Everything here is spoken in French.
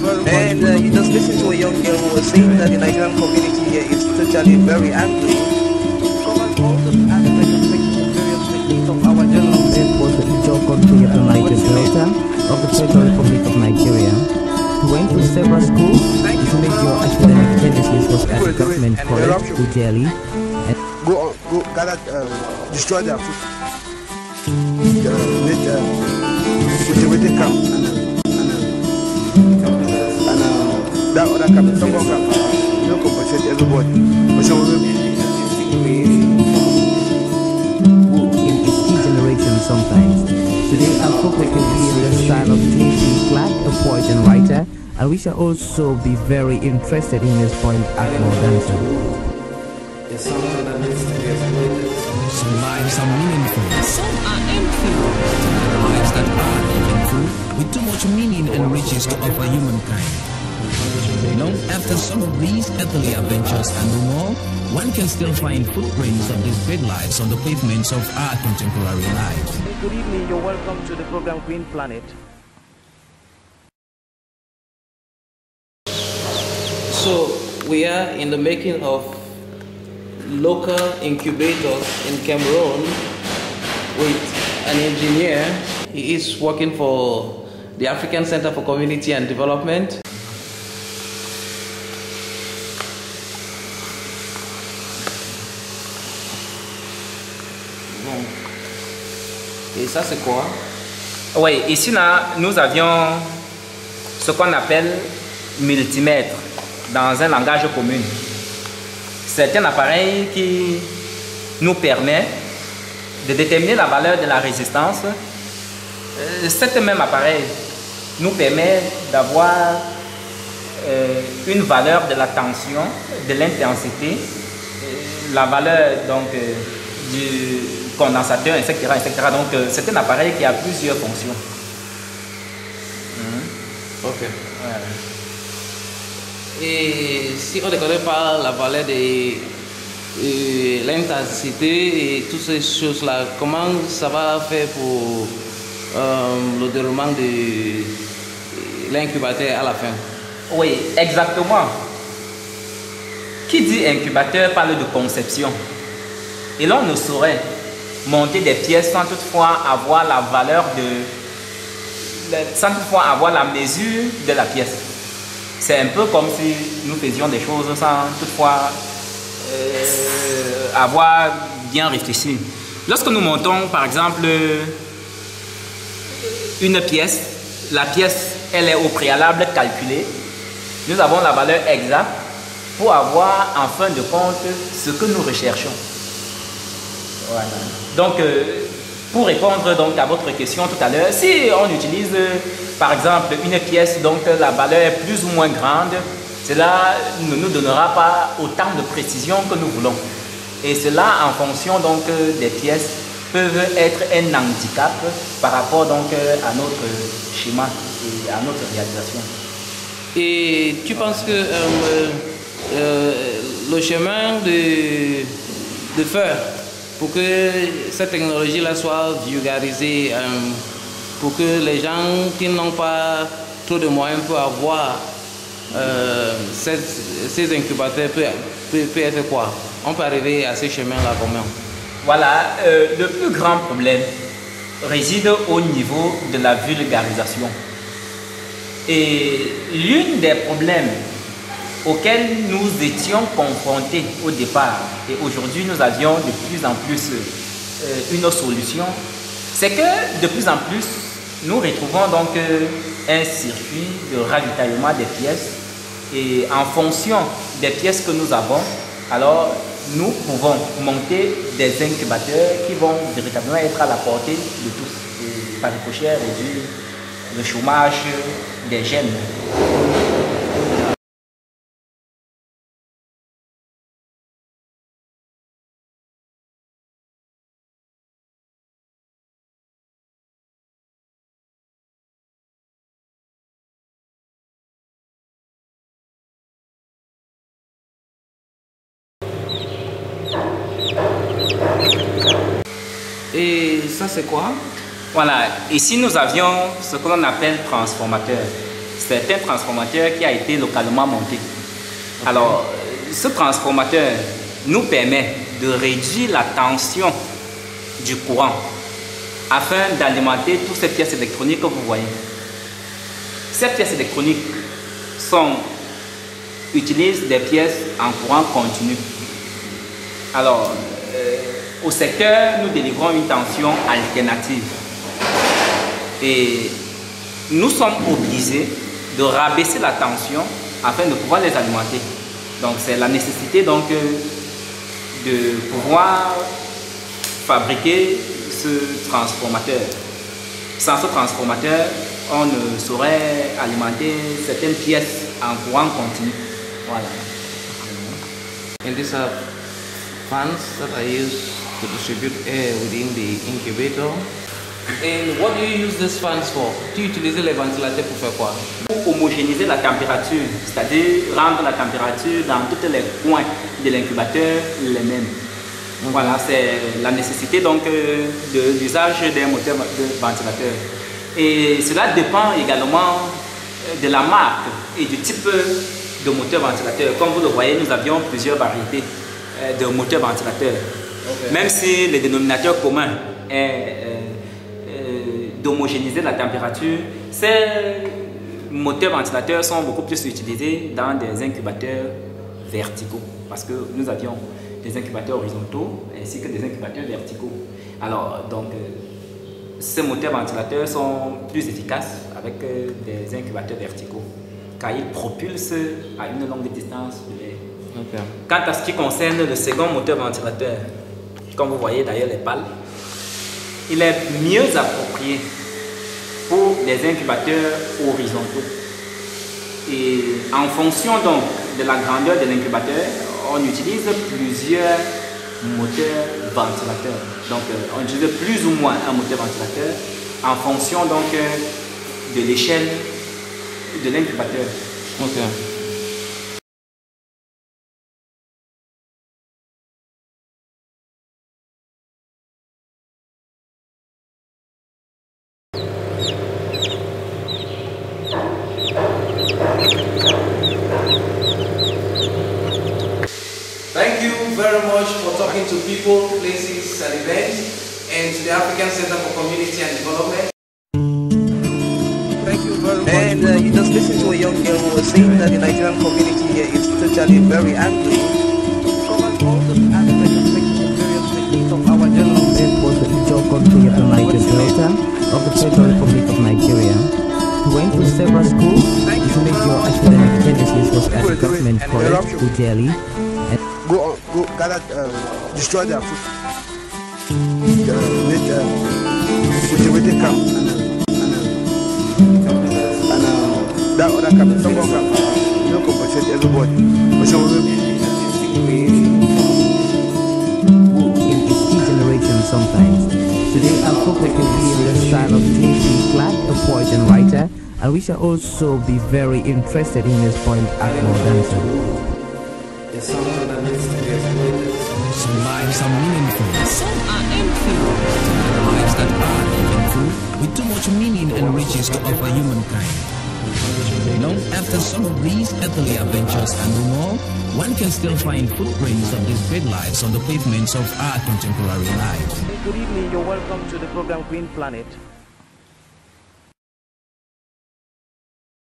And you just listen to a young girl who was saying that the Nigerian community here is totally very angry. Covers all the aspects of various techniques of our development. Was the future country of the Niger Delta of the Federal Republic of Nigeria. He went to several schools. His major academic genesis was at the government college in Delhi. Go gather, destroy their food. With the camp and that other camp, some more camp, you don't compensate everybody. But some of them, in its key generation sometimes. Today our focus will be in the style of J.P. Clark, a poet and writer, and we shall also be very interested in his poem Akmo Dancer. Some lives are meaningful, some are empty. There are lives that are meaningful, with too much meaning and riches to offer humankind. Long after some of these earthly adventures and no more, one can still find footprints of these great lives on the pavements of our contemporary life. Good evening, you're welcome to the program Green Planet. So we are in the making of local incubators in Cameroon with an engineer. He is working for the African Center for Community and Development. Bon. Et ça c'est quoi? Oui, ici nous avions ce qu'on appelle multimètre dans un langage commun. C'est un appareil qui nous permet de déterminer la valeur de la résistance. Cet même appareil nous permet d'avoir une valeur de la tension, de l'intensité, la valeur donc, du condensateur, etc. etc. Donc c'est un appareil qui a plusieurs fonctions. Ok. Ouais. Et si on ne connaît pas la valeur de l'intensité et toutes ces choses-là, comment ça va faire pour le déroulement de l'incubateur à la fin? Oui, exactement. Qui dit incubateur parle de conception. Et l'on ne saurait monter des pièces sans toutefois avoir la valeur sans toutefois avoir la mesure de la pièce. C'est un peu comme si nous faisions des choses sans toutefois avoir bien réfléchi. Lorsque nous montons par exemple une pièce, la pièce elle est au préalable calculée. Nous avons la valeur exacte pour avoir en fin de compte ce que nous recherchons. Voilà. Donc pour répondre donc à votre question tout à l'heure, si on utilise par exemple une pièce dont la valeur est plus ou moins grande, cela ne nous donnera pas autant de précision que nous voulons. Et cela en fonction donc des pièces peuvent être un handicap par rapport donc à notre schéma et à notre réalisation. Et tu penses que le chemin de faire pour que cette technologie-là soit vulgarisée, pour que les gens qui n'ont pas trop de moyens puissent avoir ces incubateurs peut être quoi? On peut arriver à ces chemins-là comment? Voilà, le plus grand problème réside au niveau de la vulgarisation. Et l'une des problèmes auxquels nous étions confrontés au départ, et aujourd'hui nous avions de plus en plus une solution, c'est que de plus en plus nous retrouvons donc un circuit de ravitaillement des pièces, et en fonction des pièces que nous avons, alors nous pouvons monter des incubateurs qui vont véritablement être à la portée de tous, et par ricochet réduire le chômage des jeunes. Et ça c'est quoi? Voilà, ici nous avions ce que l'on appelle transformateur. C'est un transformateur qui a été localement monté. Alors, ce transformateur nous permet de réduire la tension du courant afin d'alimenter toutes ces pièces électroniques que vous voyez. Ces pièces électroniques utilisent des pièces en courant continu. Alors, au secteur, nous délivrons une tension alternative. Et nous sommes obligés de rabaisser la tension afin de pouvoir les alimenter. Donc, c'est la nécessité donc, de pouvoir fabriquer ce transformateur. Sans ce transformateur, on ne saurait alimenter certaines pièces en courant continu. Voilà. And these are fans that are used to distribute air within the incubator. And what do you use these fans for? Tu utilises les ventilateurs pour faire quoi? Pour homogénéiser la température, c'est-à-dire rendre la température dans tous les coins de l'incubateur les mêmes. Voilà, c'est la nécessité donc de l'usage d'un moteur de ventilateur. Et cela dépend également de la marque et du type de moteur ventilateur. Comme vous le voyez, nous avions plusieurs variétés de moteurs ventilateurs. Okay. Même si le dénominateur commun est d'homogénéiser la température, ces moteurs ventilateurs sont beaucoup plus utilisés dans des incubateurs verticaux. Parce que nous avions des incubateurs horizontaux ainsi que des incubateurs verticaux. Alors, donc, ces moteurs ventilateurs sont plus efficaces avec des incubateurs verticaux car ils propulsent à une longue distance de l'air. Okay. Quant à ce qui concerne le second moteur ventilateur, comme vous voyez d'ailleurs les pales, il est mieux approprié pour les incubateurs horizontaux. Et en fonction donc de la grandeur de l'incubateur, on utilise plusieurs moteurs ventilateurs. Donc on utilise plus ou moins un moteur ventilateur en fonction donc de l'échelle de l'incubateur. Okay. Thank you very much for talking to people, places and events, and to the African Center for Community and Development. Thank you very much. And you just listened to a young girl who was saying that the Nigerian community here is totally very angry. Covers all the aspects of various techniques of our journalism. This was the Ijaw country of the Niger Delta of the Federal Republic of Nigeria. He went to several schools. His major academic genesis was at the government college, Ujeli. Go gather, destroy their food. Cultivated camp. And that other camp, some more camp. You don't compensate everybody. But some of them. In its key generation sometimes. Today our focus will be in the style of J.P. Clark, a poet and writer, and we shall also be very interested in his poem Akmo Dancer. Some lives are meaningful. Some are empty. There are lives that are meaningful, with too much meaning and riches to offer humankind. You know, after some of these earthly adventures and more, one can still find footprints of these great lives on the pavements of our contemporary lives. Good evening, you're welcome to the program Green Planet.